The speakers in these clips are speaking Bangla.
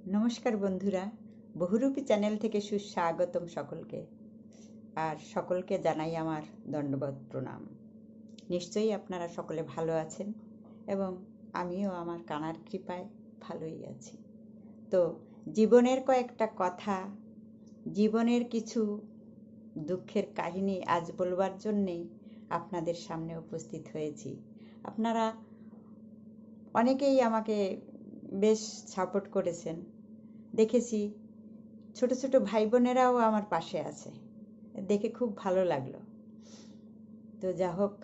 নমস্কার বন্ধুরা, বহুরূপী চ্যানেল থেকে সুস্বাগতম সকলকে। আর সকলকে জানাই আমার দণ্ডবত প্রণাম। নিশ্চয়ই আপনারা সকলে ভালো আছেন এবং আমিও আমার কানার কৃপায় ভালোই আছি। তো জীবনের কয়েকটা কথা, জীবনের কিছু দুঃখের কাহিনী আজ বলবার জন্যেই আপনাদের সামনে উপস্থিত হয়েছি। আপনারা অনেকেই আমাকে বেশ সাপোর্ট করেছেন, দেখেছি ছোট ছোট ভাই বোনেরাও আমার পাশে আছে, দেখে খুব ভালো লাগলো। তো যা হোক,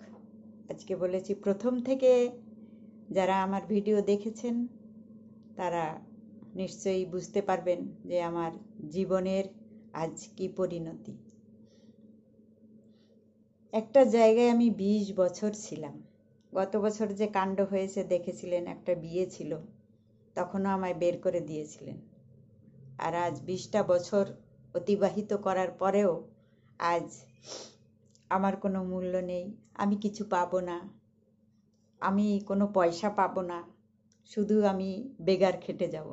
আজকে বলেছি প্রথম থেকে যারা আমার ভিডিও দেখেছেন তারা নিশ্চয়ই বুঝতে পারবেন যে আমার জীবনের আজ কি পরিণতি। একটা জায়গায় আমি 20 বছর ছিলাম। গত বছর যে কাণ্ড হয়েছে দেখেছিলেন, একটা বিয়ে ছিল, তখনও আমায় বের করে দিয়েছিলেন। আর আজ 20টা বছর অতিবাহিত করার পরেও আজ আমার কোনো মূল্য নেই, আমি কিছু পাবো না, আমি কোনো পয়সা পাবো না, শুধু আমি বেগার খেটে যাব।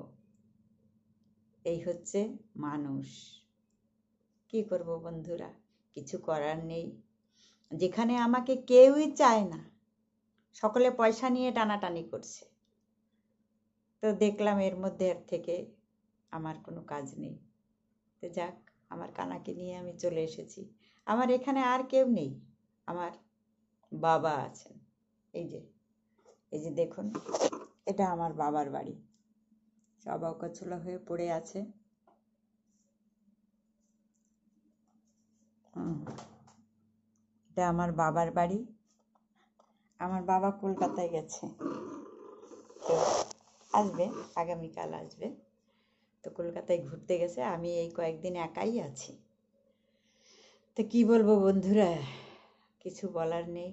এই হচ্ছে মানুষ। কি করব বন্ধুরা, কিছু করার নেই। যেখানে আমাকে কেউই চায় না, সকলে পয়সা নিয়ে টানাটানি করছে, তো দেখলাম এর মধ্যে থেকে আমার কোনো কাজ নেই। তো যাক, আমার কানাকে নিয়ে আমি চলে এসেছি। আমার এখানে আর কেউ নেই, আমার বাবা আছেন। এই যে দেখুন, এটা আমার বাবার বাড়ি, সব অকচলা হয়ে পড়ে আছে। এটা আমার বাবার বাড়ি। আমার বাবা কলকাতায় গেছে, তো আসবে, আগামীকাল আসবে। তো কলকাতায় ঘুরতে গেছে, আমি এই কয়েকদিন একাই আছি। তো কি বলবো বন্ধুরা, কিছু বলার নেই।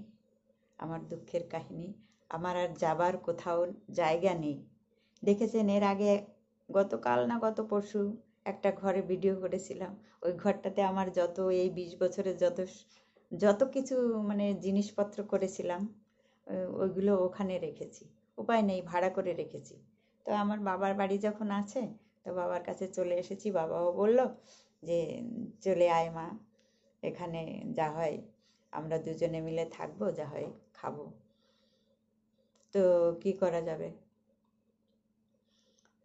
আমার দুঃখের কাহিনী, আমার আর যাবার কোথাও জায়গা নেই। দেখেছেন এর আগে গতকাল না গত পরশু একটা ঘরে ভিডিও করেছিলাম। ওই ঘরটাতে আমার যত এই 20 বছরের যত কিছু মানে জিনিসপত্র করেছিলাম, ওইগুলো ওখানে রেখেছি। উপায় নেই, ভাড়া করে রেখেছি। তো আমার বাবার বাড়ি যখন আছে, তো বাবার কাছে চলে এসেছি। বাবাও বলল যে চলে আয় মা, এখানে যা হয় আমরা দুজনে মিলে থাকবো, যা হয় খাবো। তো কি করা যাবে,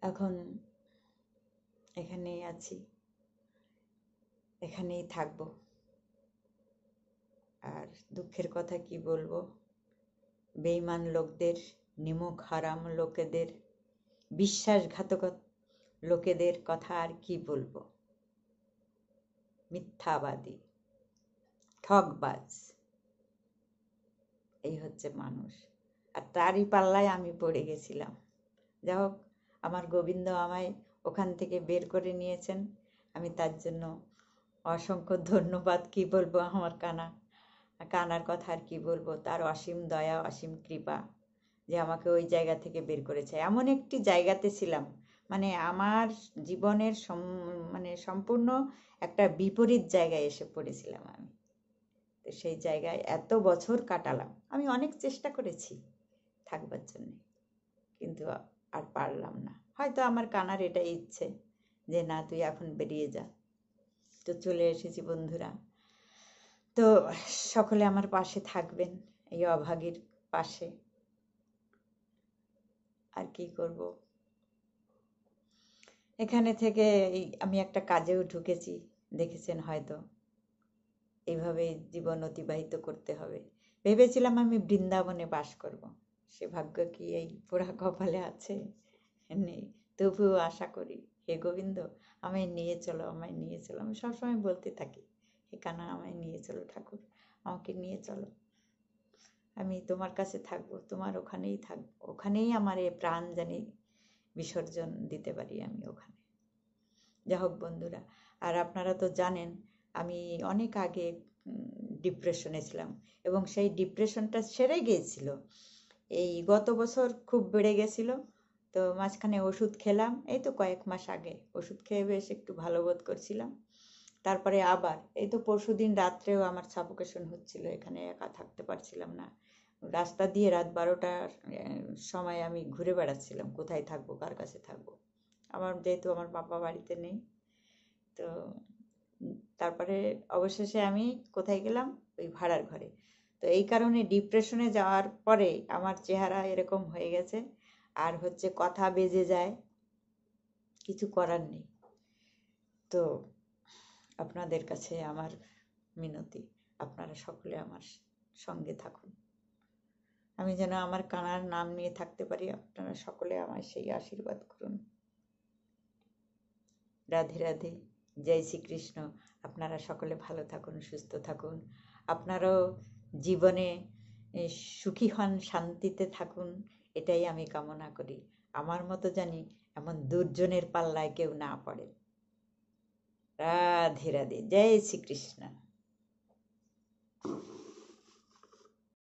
এখন এখানেই আছি, এখানেই থাকবো। আর দুঃখের কথা কি বলবো, বেঈমান লোকদের, নিমক হারাম লোকেদের, বিশ্বাসঘাতক লোকেদের কথা আর কি বলবো। মিথ্যাবাদী, ঠকবাজ, এই হচ্ছে মানুষ। আর তারই পাল্লায় আমি পড়ে গেছিলাম। যা হোক, আমার গোবিন্দ আমায় ওখান থেকে বের করে নিয়েছেন, আমি তার জন্য অসংখ্য ধন্যবাদ। কি বলবো, আমার কানার কথা আর কি বলবো, তার অসীম দয়া, অসীম কৃপা যে আমাকে ওই জায়গা থেকে বের করেছে। এমন একটি জায়গাতে ছিলাম, মানে আমার জীবনের মানে সম্পূর্ণ একটা বিপরীত জায়গায় এসে পড়েছিলাম আমি। তো সেই জায়গায় এত বছর কাটালাম, আমি অনেক চেষ্টা করেছি থাকবার জন্য, কিন্তু আর পারলাম না। হয়তো আমার কানার এটাই ইচ্ছে যে না, তুই এখন বেরিয়ে যা। তো চলে এসেছি বন্ধুরা। তো সকলে আমার পাশে থাকবেন, এই অভাগীর পাশে। আর কি করব, এখানে থেকে আমি একটা কাজেও ঢুকেছি, দেখেছেন হয়তো। এইভাবে জীবন অতিবাহিত করতে হবে। ভেবেছিলাম আমি বৃন্দাবনে বাস করব, সে ভাগ্য কি এই পোড়া কপালে আছে? নেই। তবুও আশা করি, হে গোবিন্দ আমায় নিয়ে চলো, আমায় নিয়ে চলো। আমি সবসময় বলতে থাকি, হে কানা আমায় নিয়ে চলো ঠাকুর, আমাকে নিয়ে চলো, আমি তোমার কাছে থাকবো, তোমার ওখানেই থাকবো, ওখানেই আমার এ প্রাণ জানি বিসর্জন দিতে পারি আমি ওখানে। যা হোক বন্ধুরা, আর আপনারা তো জানেন আমি অনেক আগে ডিপ্রেশনে ছিলাম, এবং সেই ডিপ্রেশনটা সেরে গিয়েছিল। এই গত বছর খুব বেড়ে গেছিল, তো মাঝখানে ওষুধ খেলাম, এই তো কয়েক মাস আগে ওষুধ খেয়ে বেশ একটু ভালো বোধ করছিলাম। তারপরে আবার এই তো পরশুদিন রাত্রেও আমার সাফোকেশন হচ্ছিল, এখানে একা থাকতে পারছিলাম না। রাস্তা দিয়ে রাত 12টার সময় আমি ঘুরে বেড়াচ্ছিলাম, কোথায় থাকবো, কার কাছে থাকবো। আমার যেহেতু আমার বাবা বাড়িতে নেই। তো তারপরে অবশেষে আমি কোথায় গেলাম? ওই ভাড়ার ঘরে। তো এই কারণে ডিপ্রেশনে যাওয়ার পরে আমার চেহারা এরকম হয়ে গেছে। আর হচ্ছে কথা বেজে যায়, কিছু করার নেই। তো আপনাদের কাছে আমার মিনতি, আপনারা সকলে আমার সঙ্গে থাকুন। আমি যেন আমার কানার নাম নিয়ে থাকতে পারি, আপনারা সকলে আমায় সেই আশীর্বাদ করুন। রাধে রাধে, জয় শ্রীকৃষ্ণ। আপনারা সকলে ভালো থাকুন, সুস্থ থাকুন। আপনারাও জীবনে সুখী হন, শান্তিতে থাকুন, এটাই আমি কামনা করি। আমার মতো জানি এমন দুর্জনের পাল্লায় কেউ না পড়ে। রাধে রাধে, জয় শ্রীকৃষ্ণ।